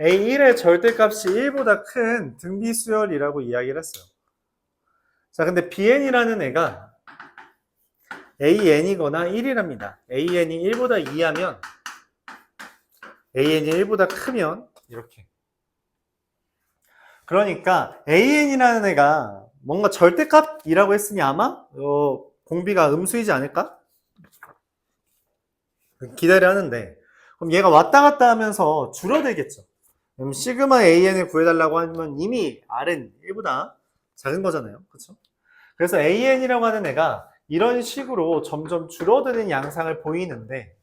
A1의 절대값이 1보다 큰 등비수열이라고 이야기를 했어요. 자, 근데 Bn이라는 애가 AN이거나 1이랍니다. AN이 1보다 2하면 AN이 1보다 크면 이렇게. 그러니까 AN이라는 애가 뭔가 절대값이라고 했으니 아마 공비가 음수이지 않을까? 기대를 하는데 그럼 얘가 왔다 갔다 하면서 줄어들겠죠. 그럼 시그마 AN을 구해달라고 하면 이미 R은 1보다 작은 거잖아요. 그렇죠? 그래서 AN이라고 하는 애가 이런 식으로 점점 줄어드는 양상을 보이는데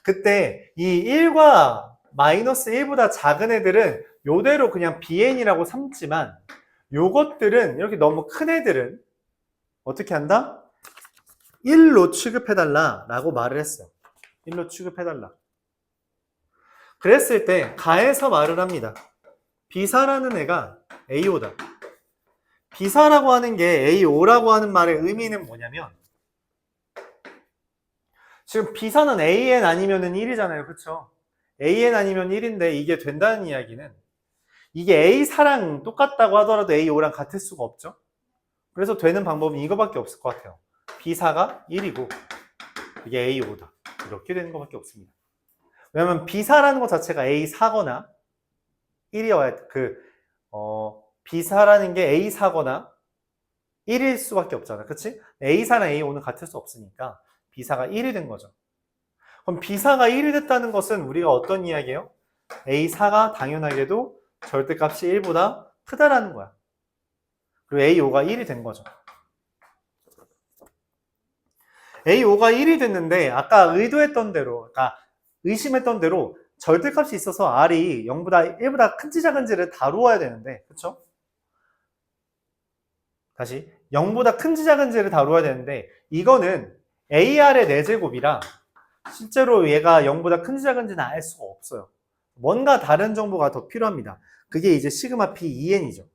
그때 이 1과 마이너스 1보다 작은 애들은 요대로 그냥 BN이라고 삼지만 요것들은 이렇게 너무 큰 애들은 어떻게 한다? 1로 취급해달라 라고 말을 했어요. 1로 취급해달라. 그랬을 때 가에서 말을 합니다. B사라는 애가 AO다. B사라고 하는 게 AO라고 하는 말의 의미는 뭐냐면 지금 B사는 AN 아니면 1이잖아요. 그쵸? AN 아니면 1인데 이게 된다는 이야기는 이게 A사랑 똑같다고 하더라도 AO랑 같을 수가 없죠. 그래서 되는 방법은 이거밖에 없을 것 같아요. B사가 1이고 이게 AO다. 이렇게 되는 것밖에 없습니다. 왜냐면 B사라는 것 자체가 A사거나 1이어야 B사라는 게 A사거나 1일 수밖에 없잖아. 그치? A사랑 AO는 같을 수 없으니까 B사가 1이 된 거죠. 그럼 B사가 1이 됐다는 것은 우리가 어떤 이야기예요? A사가 당연하게도 절대값이 1보다 크다라는 거야. 그리고 AO가 1이 된 거죠. AO가 1이 됐는데 아까 의도했던 대로, 그러니까 의심했던 대로 절대값이 있어서 R이 0보다 1보다 큰지 작은지를 다루어야 되는데, 그쵸? 다시 0보다 큰지 작은지를 다루어야 되는데 이거는 AR의 4제곱이라 실제로 얘가 0보다 큰지 작은지는 알 수가 없어요. 뭔가 다른 정보가 더 필요합니다. 그게 이제 시그마 P2N이죠.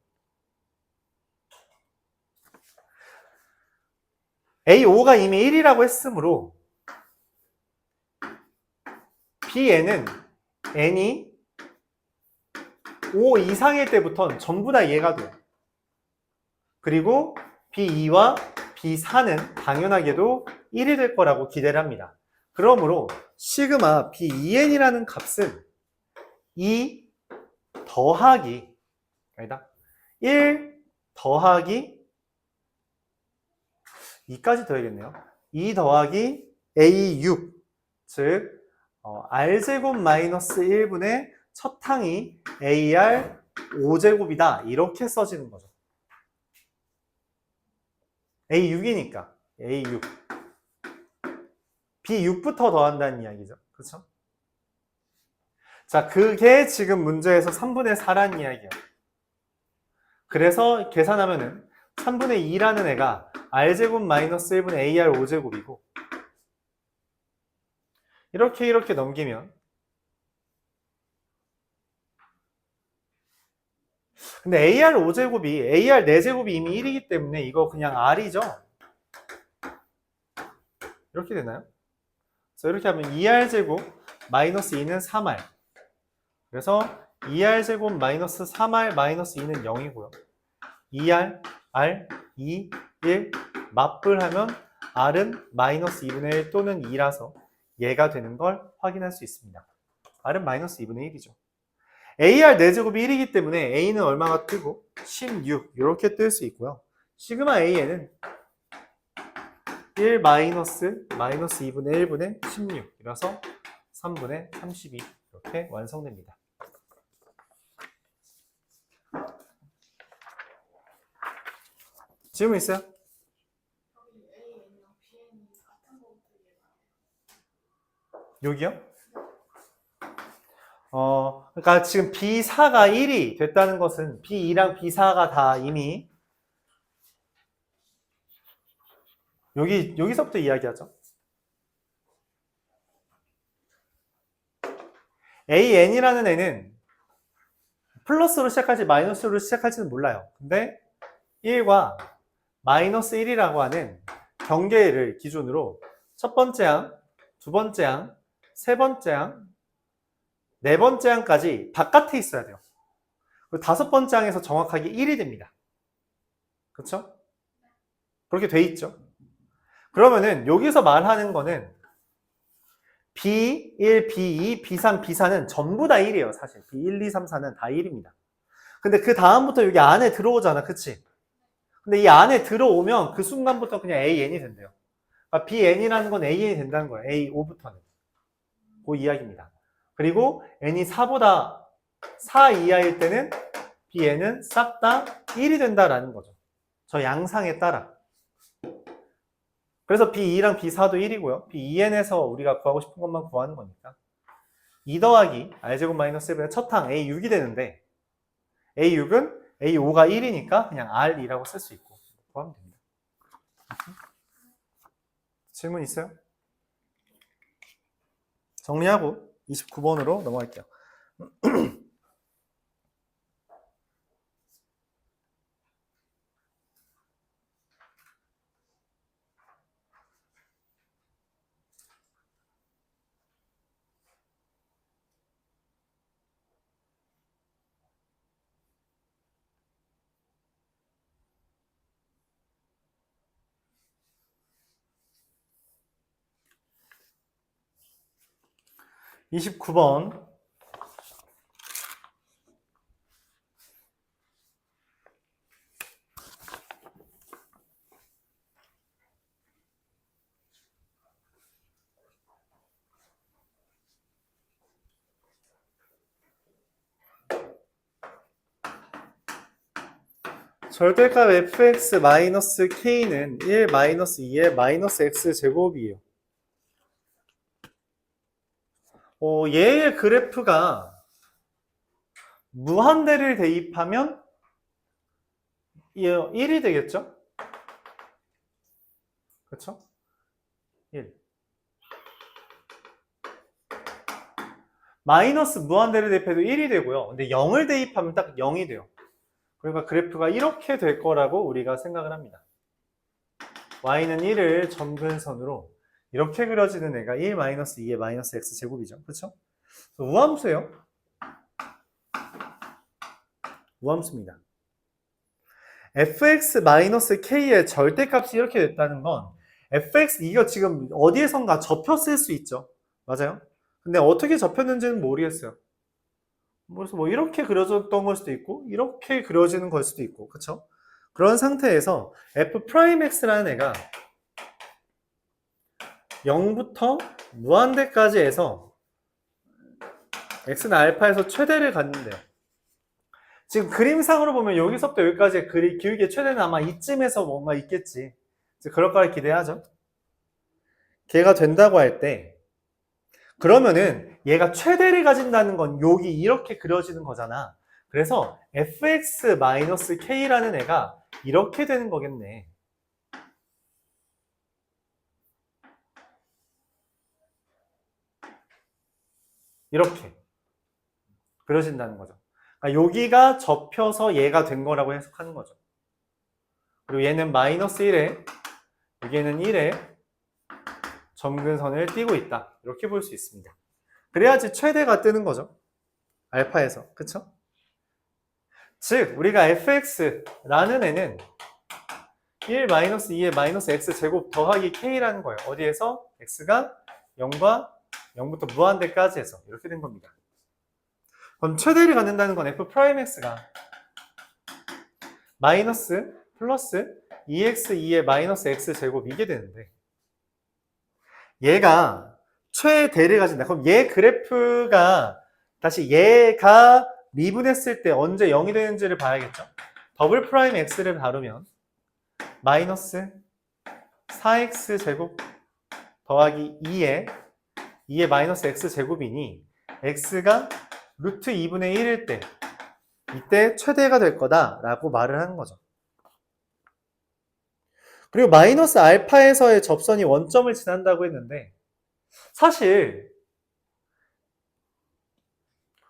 AO가 이미 1이라고 했으므로 BN은 N이 5 이상일 때부터는 전부 다 이해가 돼요. 그리고 B2와 B4는 당연하게도 1이 될 거라고 기대를 합니다. 그러므로 시그마 B2N이라는 값은 2 더하기 아니다. 1 더하기 2까지 더해야겠네요. 2 더하기 A6 즉 R제곱 마이너스 1분의 첫 항이 AR 5제곱이다 이렇게 써지는 거죠. A6이니까 A6 B6부터 더한다는 이야기죠. 그렇죠? 자, 그게 지금 문제에서 3분의 4라는 이야기예요. 그래서 계산하면은 3분의 2라는 애가 R제곱 마이너스 1분의 AR 5제곱이고 이렇게 넘기면 근데 AR 5제곱이 AR 4제곱이 이미 1이기 때문에 이거 그냥 R이죠. 이렇게 되나요? 그래서 이렇게 하면 2R제곱 마이너스 2는 3R 그래서 2R제곱 마이너스 3R 마이너스 2는 0이고요. 2R, R, 2, 1 맞불하면 R은 마이너스 2분의 1 또는 2라서 얘가 되는 걸 확인할 수 있습니다. R은 마이너스 2분의 1이죠. AR 4제곱이 1이기 때문에 A는 얼마가 뜨고 16 이렇게 뜰 수 있고요. 시그마 AN은 1 마이너스 2분의 1분의 16 이라서 3분의 32 이렇게 완성됩니다. 질문 있어요? 여기요? 그러니까 지금 B4가 1이 됐다는 것은 B2랑 B4가 다 이미 여기서부터 이야기하죠. AN이라는 애는 플러스로 시작할지 마이너스로 시작할지는 몰라요. 근데 1과 마이너스 1이라고 하는 경계를 기준으로 첫 번째 항, 두 번째 항, 세 번째 항, 네 번째 항까지 바깥에 있어야 돼요. 그리고 다섯 번째 항에서 정확하게 1이 됩니다. 그렇죠? 그렇게 돼 있죠. 그러면은 여기서 말하는 거는 B1, B2, B3, B4는 전부 다 1이에요. 사실 B1, 2, 3, 4는 다 1입니다. 근데 그 다음부터 여기 안에 들어오잖아. 그치? 근데 이 안에 들어오면 그 순간부터 그냥 AN이 된대요. 그러니까 BN이라는 건 AN이 된다는 거예요. A5부터는. 그 이야기입니다. 그리고 N이 4보다 4 이하일 때는 BN은 싹 다 1이 된다라는 거죠. 저 양상에 따라. 그래서 B2랑 B4도 1이고요. B2N에서 우리가 구하고 싶은 것만 구하는 거니까. 2 더하기 R제곱 마이너스 1분의 첫 항 A6이 되는데 A6은 A5가 1이니까 그냥 R2라고 쓸 수 있고 구하면 됩니다. 질문 있어요? 정리하고 29번으로 넘어갈게요. 29번. 절대값 fx-k는 1-2의 마이너스 x 제곱이에요. 얘의 그래프가 무한대를 대입하면 1이 되겠죠? 그렇죠? 1. 마이너스 무한대를 대입해도 1이 되고요. 근데 0을 대입하면 딱 0이 돼요. 그러니까 그래프가 이렇게 될 거라고 우리가 생각을 합니다. y는 1을 점근선으로 이렇게 그려지는 애가 1-2의 마이너스 x 제곱이죠. 그렇죠? 우함수예요. 우함수입니다. fx-k의 절대값이 이렇게 됐다는 건 fx 이거 지금 어디에선가 접혔을 수 있죠. 맞아요? 근데 어떻게 접혔는지는 모르겠어요. 그래서 뭐 이렇게 그려졌던 걸 수도 있고 이렇게 그려지는 걸 수도 있고 그쵸? 그런 상태에서 f'x라는 애가 0부터 무한대까지 해서 x는 알파에서 최대를 갖는데요. 지금 그림상으로 보면 여기서부터 여기까지의 기울기의 최대는 아마 이쯤에서 뭔가 있겠지. 그럴 거라 기대하죠. 걔가 된다고 할 때 그러면은 얘가 최대를 가진다는 건 여기 이렇게 그려지는 거잖아. 그래서 fx-k라는 애가 이렇게 되는 거겠네. 이렇게 그려진다는 거죠. 그러니까 여기가 접혀서 얘가 된 거라고 해석하는 거죠. 그리고 얘는 마이너스 1에 여기에는 1에 점근선을 띄고 있다. 이렇게 볼 수 있습니다. 그래야지 최대가 뜨는 거죠. 알파에서. 그쵸? 즉 우리가 fx라는 애는 1-2의 마이너스 x 제곱 더하기 k라는 거예요. 어디에서? x가 0과 0부터 무한대까지 해서 이렇게 된 겁니다. 그럼 최대를 갖는다는 건 f'x가 마이너스 플러스 2x2의 마이너스 x 제곱 이게 되는데 얘가 최대를 가진다. 그럼 얘 그래프가 다시 얘가 미분했을 때 언제 0이 되는지를 봐야겠죠. 더블 프라임 x를 다루면 마이너스 4x 제곱 더하기 2의 마이너스 x 제곱이니 x가 루트 2분의 1일 때 이때 최대가 될 거다라고 말을 하는 거죠. 그리고 마이너스 알파에서의 접선이 원점을 지난다고 했는데 사실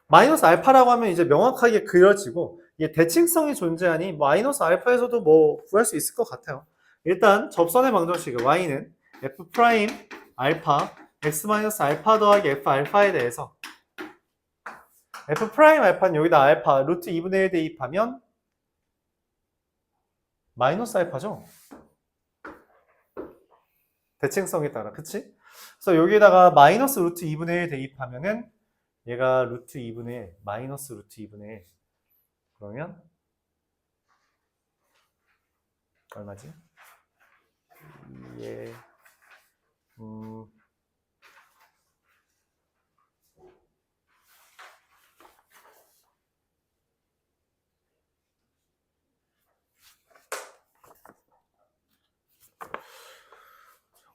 마이너스 알파라고 하면 이제 명확하게 그려지고 이게 대칭성이 존재하니 마이너스 알파에서도 뭐 구할 수 있을 것 같아요. 일단 접선의 방정식은 y는 f' 알파 x 마이너스 알파 더하기 f 알파에 대해서 f 프라임 알파는 여기다 알파 루트 2분의 1 대입하면 마이너스 알파죠. 대칭성에 따라, 그치? 그래서 여기에다가 마이너스 루트 2분의 1 대입하면은 얘가 루트 2분의 1, 마이너스 루트 2분의 1. 그러면 얼마지? 예,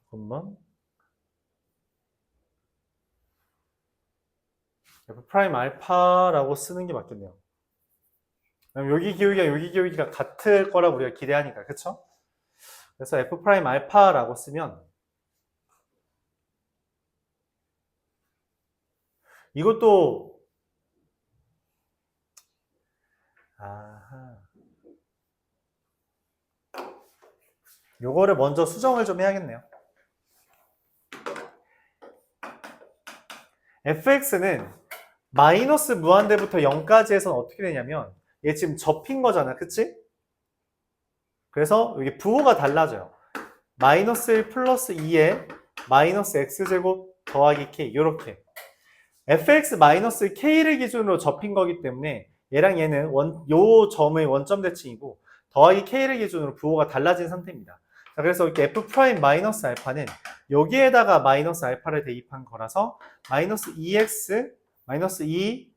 잠깐만. f 프라임 알파라고 쓰는 게 맞겠네요. 여기 기울기가 여기 기울기가 같을 거라고 우리가 기대하니까, 그쵸? 그래서 f 프라임 알파라고 쓰면 이것도 아하. 요거를 먼저 수정을 좀 해야겠네요. fx는 마이너스 무한대부터 0까지 해서는 어떻게 되냐면 얘 지금 접힌 거잖아, 그치? 그래서 여기 부호가 달라져요. 마이너스 1 플러스 2에 마이너스 x제곱 더하기 k 이렇게 fx 마이너스 k를 기준으로 접힌 거기 때문에 얘랑 얘는 요 점의 원점 대칭이고 더하기 k를 기준으로 부호가 달라진 상태입니다. 자, 그래서 이렇게 f 프라임 마이너스 알파는 여기에다가 마이너스 알파를 대입한 거라서 마이너스 2x 마이너스 2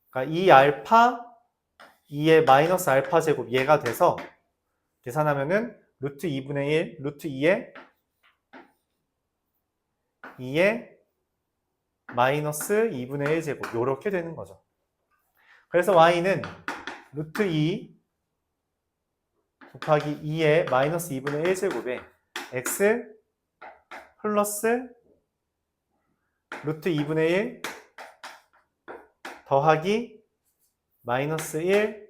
그러니까 2알파 2의 마이너스 알파 제곱 얘가 돼서 계산하면은 루트 2분의 1 루트 2의 마이너스 2분의 1 제곱 요렇게 되는 거죠. 그래서 y는 루트 2 곱하기 2의 마이너스 2분의 1 제곱에 x 플러스 루트 2분의 1 더하기 마이너스 1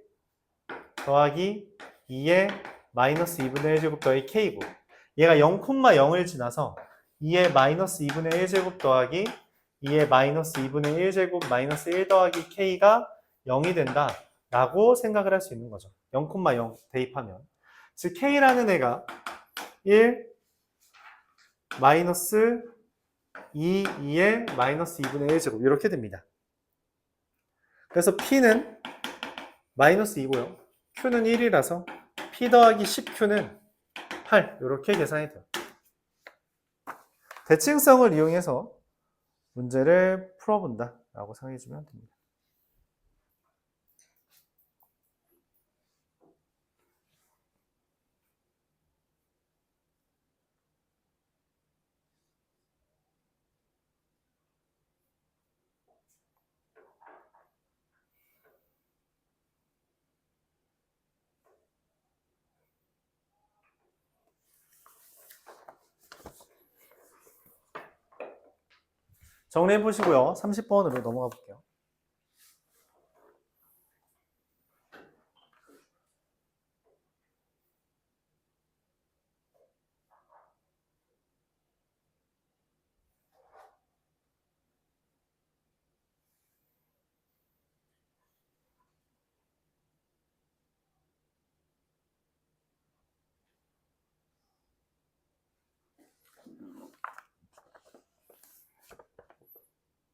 더하기 2의 마이너스 2분의 1 제곱 더하기 k고 얘가 0,0을 지나서 2의 마이너스 2분의 1 제곱 더하기 2의 마이너스 2분의 1 제곱 마이너스 1 더하기 k가 0이 된다 라고 생각을 할 수 있는 거죠. 0,0 대입하면 즉 k라는 애가 1 마이너스 2의 마이너스 2분의 1 제곱 이렇게 됩니다. 그래서 p는 마이너스 2고요. q는 1이라서 p 더하기 10q는 8 이렇게 계산이 돼요. 대칭성을 이용해서 문제를 풀어본다 라고 생각해 주면 됩니다. 정리해 보시고요. 30번으로 넘어가 볼게요.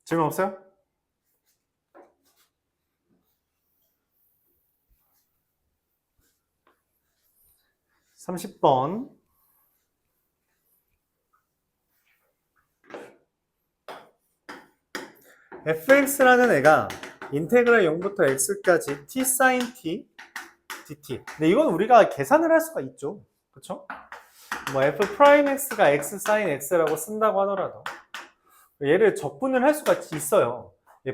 질문 없어요? (30번) fx라는 애가 인테그랄 0부터 x까지 t sin t dt. 근데 이건 우리가 계산을 할 수가 있죠. 그쵸? 뭐 f 프라임 x가 x sin x라고 쓴다고 하더라도 얘를 적분을 할 수가 있어요.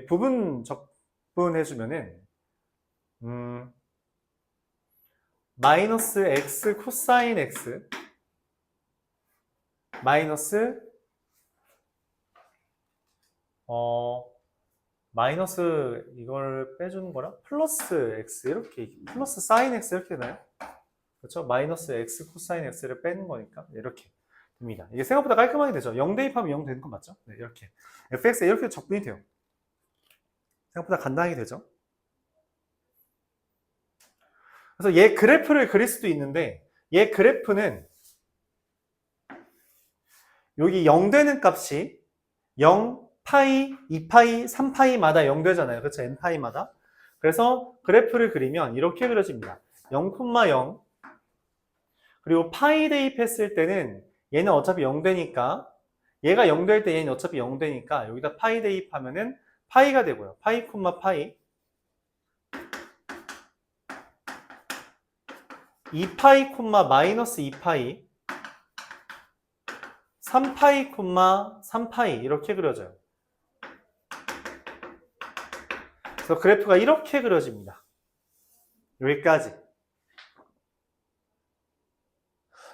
부분 적분해주면은 마이너스 x 코사인 x 마이너스 마이너스 이걸 빼주는 거라 플러스 x 이렇게 플러스 사인 x 이렇게 되나요? 그렇죠? 마이너스 x 코사인 x를 빼는 거니까 이렇게 됩니다. 이게 생각보다 깔끔하게 되죠. 0 대입하면 0 되는 거 맞죠? 네, 이렇게 fx에 이렇게 적분이 돼요. 생각보다 간단하게 되죠. 그래서 얘 그래프를 그릴 수도 있는데 얘 그래프는 여기 0 되는 값이 0, 파이, 2파이, 3파이마다 0 되잖아요. 그렇죠? n파이마다. 그래서 그래프를 그리면 이렇게 그려집니다. 0,0 그리고 파이 대입했을 때는 얘는 어차피 0 되니까 얘가 0 될 때 얘는 어차피 0 되니까 여기다 파이 대입하면은 파이가 되고요. 파이, 파이 2파이, 마이너스 2파이 3파이, 3파이 이렇게 그려져요. 그래서 그래프가 이렇게 그려집니다. 여기까지.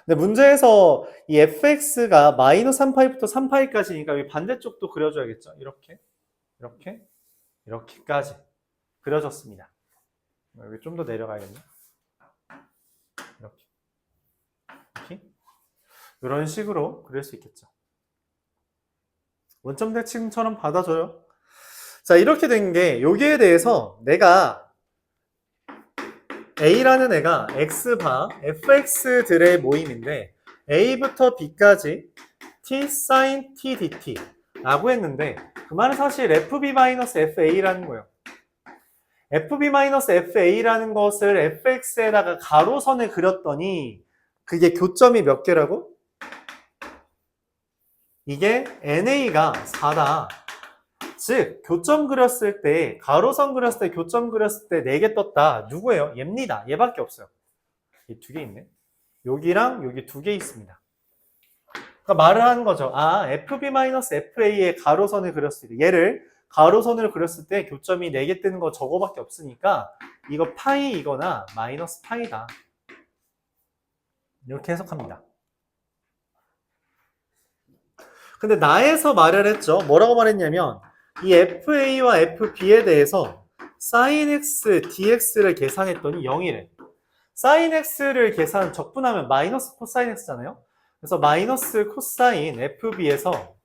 근데 문제에서 이 fx가 마이너스 3파이부터 3파이까지니까 여기 반대쪽도 그려줘야겠죠. 이렇게, 이렇게, 이렇게까지 그려졌습니다. 여기 좀 더 내려가야겠네. 이렇게, 이렇게. 이런 식으로 그릴 수 있겠죠. 원점 대칭처럼 받아줘요. 자, 이렇게 된 게 여기에 대해서 내가 A라는 애가 X바 fx들의 모임인데 A부터 B까지 T sin T dt 라고 했는데 그 말은 사실 FB-FA라는 거예요. FB-FA라는 것을 fx에다가 가로선을 그렸더니 그게 교점이 몇 개라고? 이게 NA가 4다. 즉 교점 그렸을 때 가로선 그렸을 때 교점 그렸을 때 4개 떴다. 누구예요? 얘입니다. 얘밖에 없어요. 이 2개 있네. 여기랑 여기 2개 있습니다. 그러니까 말을 하는 거죠. 아, FB-FA의 가로선을 그렸을 때 얘를 가로선을 그렸을 때 교점이 4개 뜨는 거 저거밖에 없으니까 이거 파이이거나 마이너스 파이다. 이렇게 해석합니다. 근데 나에서 말을 했죠. 뭐라고 말했냐면 이 FA와 FB에 대해서 sin x dx를 계산했더니 0이래. sin x를 적분하면 마이너스 코사인 x잖아요. 그래서 마이너스 코사인 FB에서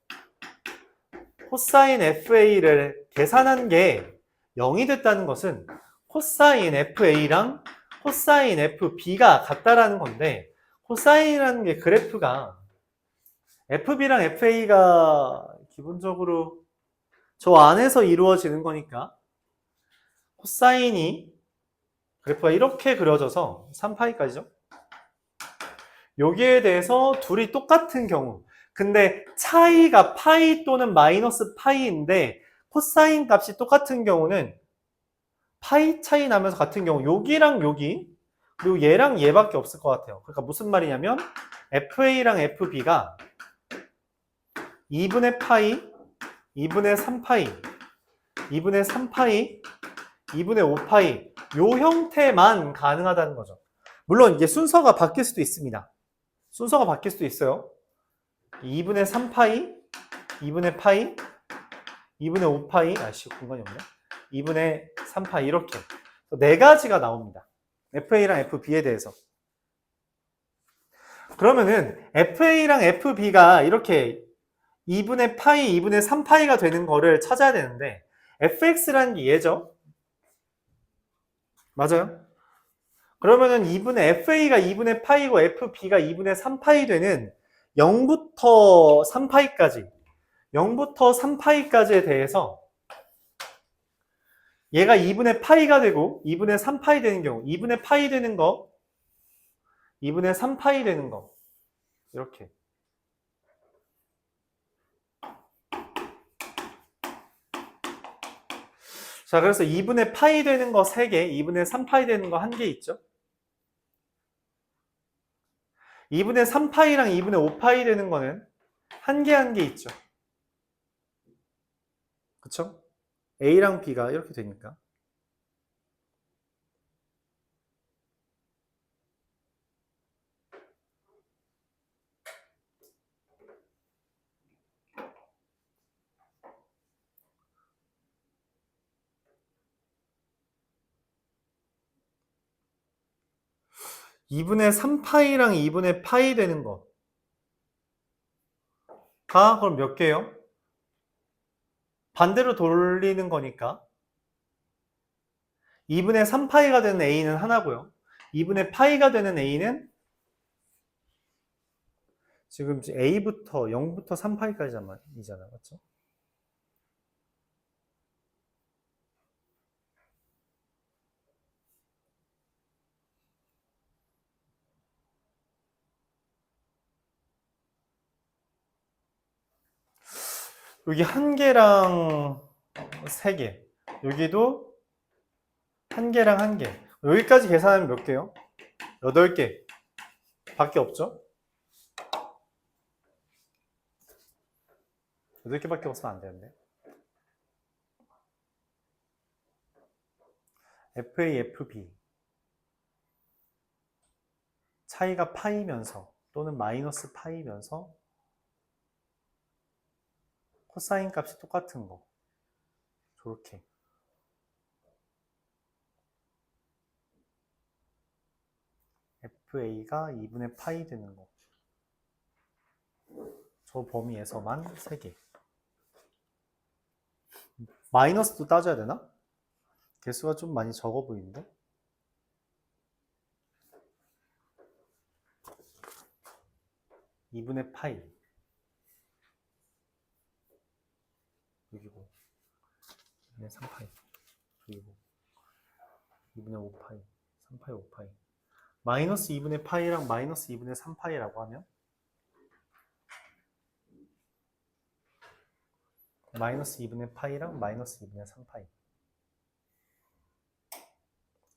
코사인 FA를 계산한 게 0이 됐다는 것은 코사인 FA랑 코사인 FB가 같다라는 건데 코사인이라는 게 그래프가 FB랑 FA가 기본적으로 저 안에서 이루어지는 거니까 코사인이 그래프가 이렇게 그려져서 3파이까지죠. 여기에 대해서 둘이 똑같은 경우 근데 차이가 파이 또는 마이너스 파이인데 코사인 값이 똑같은 경우는 파이 차이 나면서 같은 경우 여기랑 여기 그리고 얘랑 얘밖에 없을 것 같아요. 그러니까 무슨 말이냐면 FA랑 FB가 2분의 파이, 2분의 3파이, 2분의 3파이, 2분의 5파이 요 형태만 가능하다는 거죠. 물론 이게 순서가 바뀔 수도 있습니다. 순서가 바뀔 수도 있어요. 2분의 3파이, 2분의 파이, 2분의 5파이, 아씨 공간이 없네. 2분의 3파이 이렇게 4가지가 나옵니다. FA랑 FB에 대해서. 그러면은 FA랑 FB가 이렇게 2분의 파이, 2분의 3파이가 되는 거를 찾아야 되는데 fx라는 게 얘죠. 맞아요? 그러면은 2분의 FA가 2분의 파이고 FB가 2분의 3파이 되는 0부터 3파이까지 0부터 3파이까지에 대해서 얘가 2분의 파이가 되고 2분의 3파이 되는 경우 2분의 파이 되는 거 2분의 3파이 되는 거 이렇게 자, 그래서 2분의 파이 되는 거 3개, 2분의 3파이 되는 거 1개 있죠? 2분의 3파이랑 2분의 5파이 되는 거는 1개 있죠? 그쵸? A랑 B가 이렇게 되니까. (2분의 3파이랑) (2분의 파이) 되는 거가 그럼 몇 개예요? 반대로 돌리는 거니까 2분의 3파이가 되는 a는 하나고요. 2분의 파이가 되는 a는 지금 a부터 0부터 3파이까지잖아요. 맞죠? 여기 1개랑 3개. 여기도 1개랑 1개. 여기까지 계산하면 몇 개요? 8개 밖에 없죠? 8개밖에 없으면 안 되는데. FA, FB 차이가 파이면서 또는 마이너스 파이면서 코사인 값이 똑같은 거. 저렇게. FA가 2분의 파이 되는 거. 저 범위에서만 3개. 마이너스도 따져야 되나? 개수가 좀 많이 적어 보이는데? (2분의 파이) 여기고 2분의 3파이 여기고 2분의 5파이 3파이 5파이 마이너스 2분의 파이랑 마이너스 2분의 3파이라고 하면 마이너스 2분의 파이랑 마이너스 2분의 3파이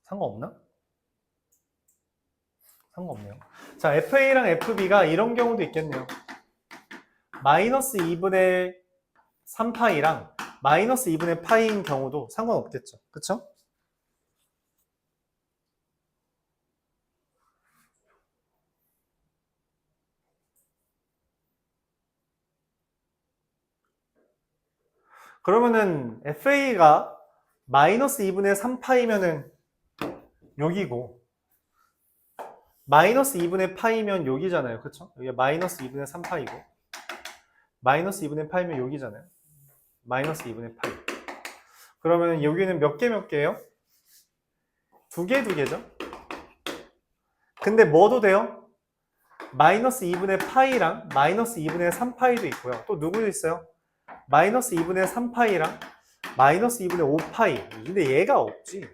상관없나? 상관없네요. 자, FA랑 FB가 이런 경우도 있겠네요. 마이너스 2분의 3파이랑 마이너스 2분의 파이인 경우도 상관없겠죠. 그쵸? 그러면은 FA가 마이너스 2분의 3파이면은 여기고 마이너스 2분의 파이면 여기잖아요. 그쵸? 여기 마이너스 2분의 3파이고 마이너스 2분의 파이면 여기잖아요. 마이너스 2분의 파이. 그러면 여기는 몇 개 몇 개예요? 2개 2개죠? 근데 뭐도 돼요? 마이너스 2분의 파이랑 마이너스 2분의 3파이도 있고요. 또 누구도 있어요? 마이너스 2분의 3파이랑 마이너스 2분의 5파이. 근데 얘가 없지.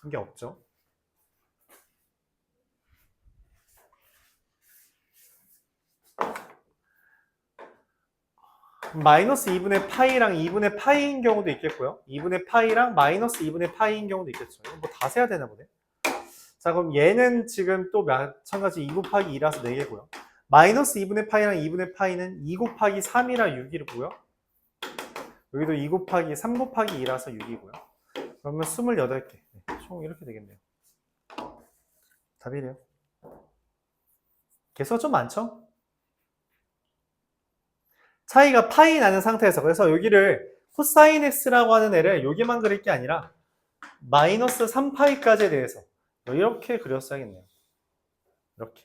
그게 없죠. 마이너스 2분의 파이랑 2분의 파이인 경우도 있겠고요. 2분의 파이랑 마이너스 2분의 파이인 경우도 있겠죠. 이거 뭐 다 세야 되나 보네. 자, 그럼 얘는 지금 또 마찬가지 2 곱하기 2라서 4개고요. 마이너스 2분의 파이랑 2분의 파이는 2 곱하기 3이라 6이고요. 여기도 2 곱하기 3 곱하기 2라서 6이고요. 그러면 28개. 총 이렇게 되겠네요. 답이래요. 개수가 좀 많죠? 차이가 파이 나는 상태에서 그래서 여기를 코사인 x라고 하는 애를 여기만 그릴 게 아니라 마이너스 3파이까지에 대해서 이렇게 그렸어야겠네요. 이렇게.